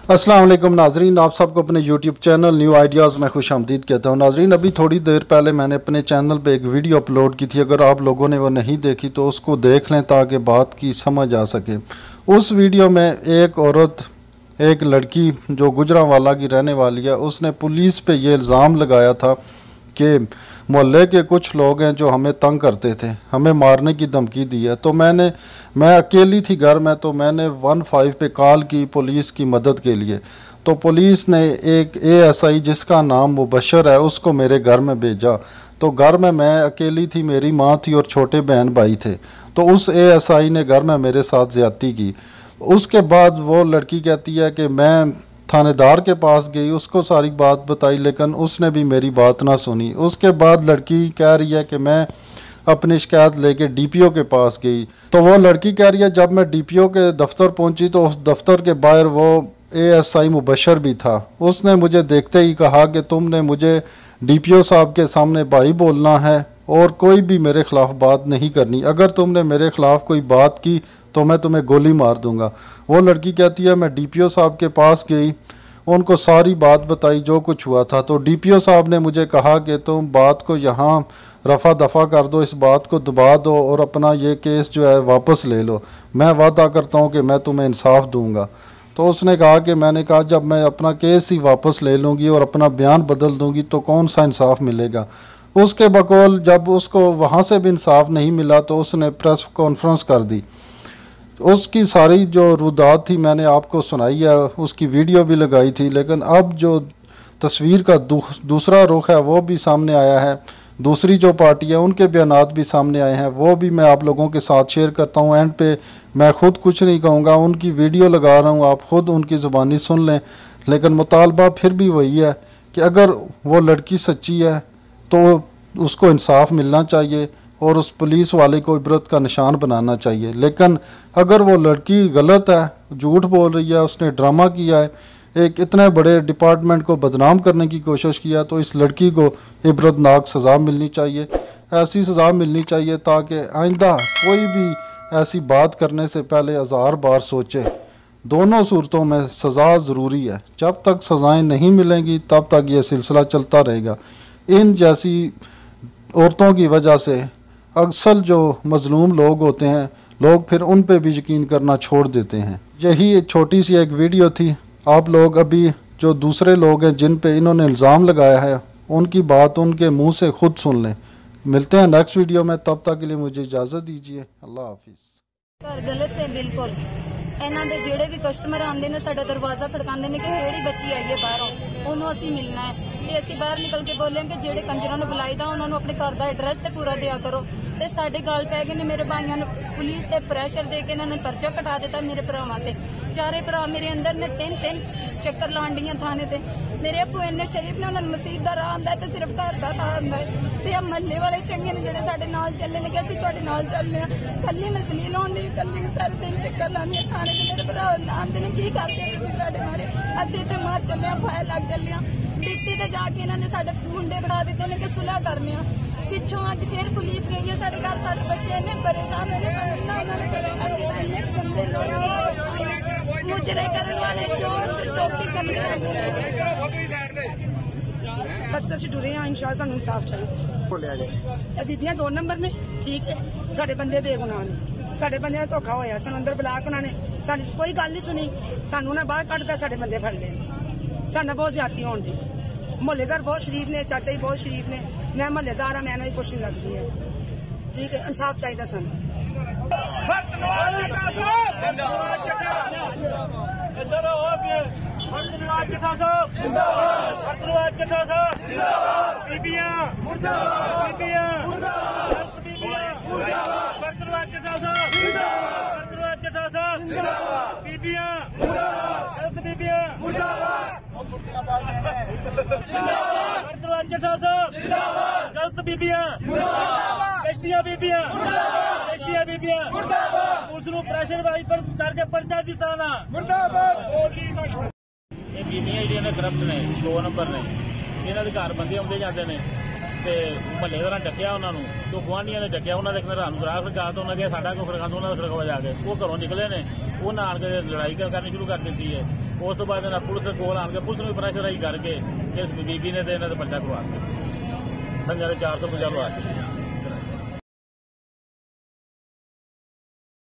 अस्सलाम वालेकुम नाजरीन, आप सबको अपने YouTube चैनल न्यू आइडियाज़ में खुश आमदीद कहता हूँ। नाजरीन, अभी थोड़ी देर पहले मैंने अपने चैनल पे एक वीडियो अपलोड की थी। अगर आप लोगों ने वो नहीं देखी तो उसको देख लें ताकि बात की समझ आ सके। उस वीडियो में एक औरत, एक लड़की जो गुजरांवाला की रहने वाली है, उसने पुलिस पे ये इल्ज़ाम लगाया था कि मोहल्ले के कुछ लोग हैं जो हमें तंग करते थे, हमें मारने की धमकी दी है। तो मैं अकेली थी घर में, तो मैंने 15 पे कॉल की पुलिस की मदद के लिए। तो पुलिस ने एक ASI जिसका नाम मुबशर है उसको मेरे घर में भेजा। तो घर में मैं अकेली थी, मेरी माँ थी और छोटे बहन भाई थे। तो उस ASI ने घर में मेरे साथ ज़्यादती की। उसके बाद वो लड़की कहती है कि मैं थानेदार के पास गई, उसको सारी बात बताई, लेकिन उसने भी मेरी बात ना सुनी। उसके बाद लड़की कह रही है कि मैं अपनी शिकायत लेके DPO के पास गई। तो वो लड़की कह रही है जब मैं DPO के दफ्तर पहुंची तो उस दफ्तर के बाहर वो ASI मुबशर भी था। उसने मुझे देखते ही कहा कि तुमने मुझे DPO साहब के सामने भाई बोलना है और कोई भी मेरे खिलाफ बात नहीं करनी। अगर तुमने मेरे खिलाफ कोई बात की तो मैं तुम्हें गोली मार दूंगा। वो लड़की कहती है मैं DPO साहब के पास गई, उनको सारी बात बताई जो कुछ हुआ था। तो DPO साहब ने मुझे कहा कि तुम बात को यहाँ रफ़ा दफ़ा कर दो, इस बात को दबा दो और अपना ये केस जो है वापस ले लो। मैं वादा करता हूँ कि मैं तुम्हें इंसाफ दूंगा। तो उसने कहा कि मैंने कहा जब मैं अपना केस ही वापस ले लूँगी और अपना बयान बदल दूँगी तो कौन सा इंसाफ मिलेगा। उसके बकौल जब उसको वहाँ से भी इंसाफ नहीं मिला तो उसने प्रेस कॉन्फ्रेंस कर दी। उसकी सारी जो रुदात थी मैंने आपको सुनाई है, उसकी वीडियो भी लगाई थी। लेकिन अब जो तस्वीर का दूसरा रुख है वो भी सामने आया है, दूसरी जो पार्टी है उनके बयानात भी सामने आए हैं, वो भी मैं आप लोगों के साथ शेयर करता हूँ। एंड पे मैं ख़ुद कुछ नहीं कहूँगा, उनकी वीडियो लगा रहा हूँ, आप ख़ुद उनकी ज़ुबानी सुन लें। लेकिन मुतालबा फिर भी वही है कि अगर वो लड़की सच्ची है तो उसको इंसाफ मिलना चाहिए और उस पुलिस वाले को इबरत का निशान बनाना चाहिए। लेकिन अगर वो लड़की गलत है, झूठ बोल रही है, उसने ड्रामा किया है, एक इतने बड़े डिपार्टमेंट को बदनाम करने की कोशिश किया, तो इस लड़की को इबरतनाक सज़ा मिलनी चाहिए। ऐसी सज़ा मिलनी चाहिए ताकि आइंदा कोई भी ऐसी बात करने से पहले 1000 बार सोचे। दोनों सूरतों में सज़ा ज़रूरी है। जब तक सज़ाएँ नहीं मिलेंगी तब तक ये सिलसिला चलता रहेगा। इन जैसी औरतों की वजह से अक्सर जो मज़लूम लोग होते हैं, लोग फिर उन पे भी यकीन करना छोड़ देते हैं। यही एक छोटी सी एक वीडियो थी। आप लोग अभी जो दूसरे लोग हैं जिन पे इन्होंने इल्ज़ाम लगाया है उनकी बात उनके मुंह से खुद सुन लें। मिलते हैं नेक्स्ट वीडियो में, तब तक के लिए मुझे इजाज़त दीजिए। अल्लाह हाफिज़। गलत है बिल्कुल। ਇਹਨਾਂ ਦੇ ਜਿਹੜੇ ਵੀ ਕਸਟਮਰ ਆਉਂਦੇ ਨੇ ਸਾਡਾ ਦਰਵਾਜ਼ਾ ਖੜਕਾਉਂਦੇ ਨੇ ਕਿ ਕਿਹੜੀ ਬੱਚੀ ਆਈ ਹੈ ਬਾਹਰੋਂ, ਉਹਨੂੰ ਅਸੀਂ ਮਿਲਣਾ ਹੈ। ਤੇ ਅਸੀਂ ਬਾਹਰ ਨਿਕਲ ਕੇ ਬੋਲੇ ਕਿ ਜਿਹੜੇ ਕੰਜਰਾਂ ਨੂੰ ਬੁਲਾਈਦਾ ਉਹਨਾਂ ਨੂੰ ਆਪਣੇ ਘਰ ਦਾ ਐਡਰੈਸ ਤੇ ਪੂਰਾ ਦਿਆ ਕਰੋ। ਤੇ ਸਾਡੇ ਗਾਲ ਪੈ ਗਏ ਨੇ ਮੇਰੇ ਭਾਈਆਂ ਨੂੰ, ਪੁਲਿਸ ਤੇ ਪ੍ਰੈਸ਼ਰ ਦੇ ਕੇ ਇਹਨਾਂ ਨੂੰ ਪਰਚਾ ਕਟਾ ਦਿੱਤਾ ਮੇਰੇ ਭਰਾਵਾਂ ਤੇ। ਚਾਰੇ ਭਰਾ ਮੇਰੇ ਅੰਦਰ ਨੇ, ਤਿੰਨ ਚੱਕਰ ਲਾਉਣ ਡੀਆਂ ਥਾਣੇ ਤੇ। ਮੇਰੇ ਅੱਬੂ ਇੰਨੇ ਸ਼ਰੀਫ ਨੇ, ਉਹਨਾਂ ਨੂੰ ਮਸਜਿਦ ਦਾ ਰਾਹ ਆਉਂਦਾ ਤੇ ਸਿਰਫ ਘਰ ਦਾ ਰਾਹ ਆਉਂਦਾ ਹੈ। ਤੇ ਆ ਮਹੱਲੇ ਵਾਲੇ ਚੰਗੇ ਨੇ ਜਿਹੜੇ ਸਾਡੇ ਨਾਲ ਚੱਲੇ ਨੇ ਕਿ ਅਸੀਂ ਤੁਹਾਡੇ ਨਾਲ ਚੱਲਦੇ ਹਾਂ। ਕੱਲੀ ਮੈਂ ਜ਼ਲੀਲ ਹੋਣ ਦੀ, ਕੱਲੀ ਸਾਰੇ ਦਿਨ ਚੱਕਰ ਲਾਉਂਦੀ ਹਾਂ ਥਾਣੇ ਤੇ। ਮੇਰੇ ਭਰਾ ਆਉਂਦੇ ਨੇ ਕੀ ਕਰਦੇ ਤੁਸੀਂ ਸਾਡੇ ਮਾਰੇ, ਅਸੀਂ ਤੇ ਮਾਰ ਚੱਲੇ ਹਾਂ, ਫਾਇਰ ਲੱਗ ਚੱਲੇ ਹਾਂ। ਡਿੱਟੀ ਤੇ ਜਾ ਕੇ ਇਹਨਾਂ ਨੇ ਸਾਡੇ ਮੁੰਡੇ ਬਣਾ ਦਿੱਤੇ ਨੇ ਕਿ ਸੁਲ੍ਹਾ ਕਰਨੇ ਆ। ਪਿੱਛੋਂ ਅੱਜ ਫਿਰ ਪੁਲਿਸ ਗਈ ਹੈ ਸਾਡੇ ਘਰ, ਸਾਡੇ ਬੱਚੇ ਇੰਨੇ ਪਰੇਸ਼ਾਨ ਹੋਏ ਨੇ, ਸਾਨੂੰ ਇੰਨਾ ਉਹਨਾਂ ਨੇ ਪਰੇਸ਼ਾਨ ਕੀਤਾ, ਇੰਨੇ ਗੰਦੇ ਲੋਕ ਮੁਜਰੇ ਕਰਨ ਵਾਲੇ ਚੋਰ ਲੋਕੀ ਕਮਰੇ ਆਉਂਦੇ ਨੇ। बस ਅਸੀਂ ਡੁਰੇ ਹਾਂ, ਇਨਸ਼ਾਅੱਲਾ ਸਾਨੂੰ ਇਨਸਾਫ ਚਾਹੀਦਾ। ਬੋਲਿਆ ਜੀ ਇਹ ਬੀਬੀਆਂ 2 ਨੰਬਰ ਨੇ, ਠੀਕ ਹੈ, ਸਾਡੇ ਬੰਦੇ ਬੇਗੁਨਾਹ ਨੇ, ਸਾਡੇ ਬੰਦਿਆਂ ਨਾਲ ਧੋਖਾ ਹੋਇਆ। ਸਾਨੂੰ ਅੰਦਰ ਬੁਲਾ ਕੇ ਉਹਨਾਂ ਨੇ ਸਾਡੀ ਕੋਈ ਗੱਲ ਨਹੀਂ ਸੁਣੀ, ਸਾਨੂੰ ਉਹਨਾਂ ਬਾਹਰ ਕੱਢਦਾ, ਸਾਡੇ ਬੰਦੇ ਫੜ ਲਏ। ਸਾਡੇ ਨਾਲ ਬਹੁਤ ਜ਼ਿਆਦਤੀ ਹੋਣ ਦੀ। ਮੁਹੱਲੇਦਾਰ ਬਹੁਤ ਸ਼ਰੀਫ ਨੇ, ਚਾਚਾ ਜੀ ਬਹੁਤ ਸ਼ਰੀਫ ਨੇ, ਮੈਂ ਮੁਹੱਲੇਦਾਰ ਹਾਂ, ਮੈਂ ਇਹਨਾਂ ਦੀ ਕੁਛ ਨਹੀਂ ਲੱਗਦੀ ਹੈ, ਠੀਕ ਹੈ। ਇਨਸਾਫ ਚਾਹੀਦਾ ਸਾਨੂੰ। ਇੱਧਰ ਹੋ ਕੇ ਹਰਦਰਵਾਜ ਚਠਾ ਸਾਹਿਬ ਜਿੰਦਾਬਾਦ, ਹਰਦਰਵਾਜ ਚਠਾ ਸਾਹਿਬ ਜਿੰਦਾਬਾਦ, ਬੀਬੀਆਂ ਮੁਰਦਾਬਾਦ, ਬੀਬੀਆਂ ਮੁਰਦਾਬਾਦ, ਬੀਬੀਆਂ ਮੁਰਦਾਬਾਦ, ਹਰਦਰਵਾਜ ਚਠਾ ਸਾਹਿਬ ਜਿੰਦਾਬਾਦ, ਹਰਦਰਵਾਜ ਚਠਾ ਸਾਹਿਬ ਜਿੰਦਾਬਾਦ, ਬੀਬੀਆਂ ਮੁਰਦਾਬਾਦ, ਹਰਦ ਬੀਬੀਆਂ ਮੁਰਦਾਬਾਦ, ਹਰਦਰਵਾਜ ਚਠਾ ਸਾਹਿਬ ਜਿੰਦਾਬਾਦ, ਗਲਤ ਬੀਬੀਆਂ ਮੁਰਦਾਬਾਦ, ਕਸ਼ਤੀਆਂ ਬੀਬੀਆਂ ਮੁਰਦਾਬਾਦ, ਕਸ਼ਤੀਆਂ ਬੀਬੀਆਂ ਮੁਰਦਾਬਾਦ, ਪੁਲਿਸ ਨੂੰ ਪ੍ਰੈਸ਼ਰ ਵਾਈ ਕਰਕੇ ਪਰਚਾ ਦਿੱਤਾ ਨਾ ਮੁਰਦਾਬਾਦ। ਇਹ ਬੀਬੀਆਂ ਜਿਹੜੀਆਂ ਨੇ ਕਰਪਟ ਨੇ, 2 ਨੰਬਰ ਨੇ, ਇਹਨਾਂ ਦੇ ਘਰ ਬੰਦੇ ਆਉਂਦੇ ਜਾਂਦੇ ਨੇ ਤੇ ਮਹੱਲੇਦਾਰਾਂ ਡੱਕਿਆ ਉਹਨਾਂ ਨੂੰ, ਜੋ ਗੁਆਂਢੀਆਂ ਨੇ ਡੱਕਿਆ, ਉਹਨਾਂ ਦੇ ਇੱਕ ਰਾਤ ਨੂੰ ਗਰਾਹ ਖੜਕਾ ਤਾ, ਉਹਨਾਂ ਕਿਹਾ ਸਾਡਾ ਕੋਈ ਖੜਕਾ ਦੋ, ਉਹਨਾਂ ਦਾ ਖੜਕਾਵਾ ਜਾ ਕੇ ਉਹ ਘਰੋਂ ਨਿਕਲੇ ਨੇ, ਉਹਨਾਂ ਆਣ ਕੇ ਲੜਾਈ ਕਰਨੀ ਸ਼ੁਰੂ ਕਰ ਦਿੱਤੀ ਹੈ। ਉਸ ਤੋਂ ਬਾਅਦ ਇਹਨਾਂ ਪੁਲਿਸ ਦੇ ਕੋਲ ਆਣ ਕੇ ਪੁਲਿਸ ਨੂੰ ਪ੍ਰੈਸ਼ਰਾਈਜ਼ ਕਰਕੇ ਇਸ ਬੀਬੀ ਨੇ ਤੇ ਇਹਨਾਂ ਦੇ ਪਰਚਾ ਕਰਵਾ ਦਿੱਤਾ। ਸੰਜਾ ਦੇ 450 ਲਵਾ ਦਿੱਤੇ।